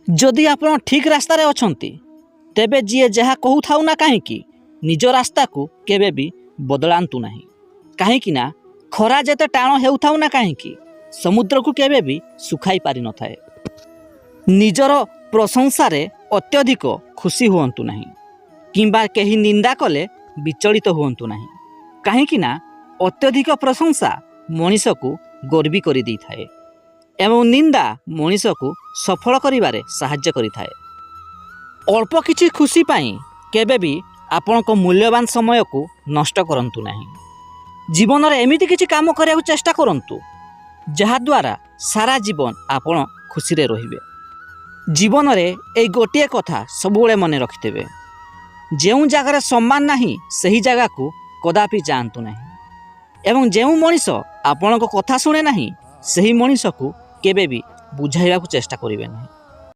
जदि आपण ठीक रास्तार अछंती तेबे जी जहाँ कहू थाउ ना कहीं निज रास्ता को केबे भी बदलांतु नहीं। कहीं ना खरा जेते टाण हेउ थाउ ना कहीं समुद्र को केबे भी सुखाई पारि न थाए। निजर प्रशंसारे अत्यधिक खुशी हुअंतु नहीं किंबा कहीं निंदा कले विचलित हुअंतु नहीं। कहीं ना अत्यधिक प्रशंसा मनीष को गर्वी कर दी थाए एवं निंदा मनीष को सफल करिबारे साहाय्य करि थाए। अल्प किछि खुशी पाई केबे भी आपण को मूल्यवान समय को नष्ट करंतु नहीं। जीवन रे एमिति किछि काम करिया चेष्टा करंतु जहा द्वारा सारा जीवन आपण खुशी रे रहिबे। जीवन रे एई गोटिए कथा सबुबेले मने रखिथेबे, जेउ जगार सम्मान नाही सही जगह को कदापि जानतु नहीं एवं जेउ मनीष आपण को कथा सुने नाही सही मनीष को केबे भी बुझाइबा को चेष्टा करिवे नहीं।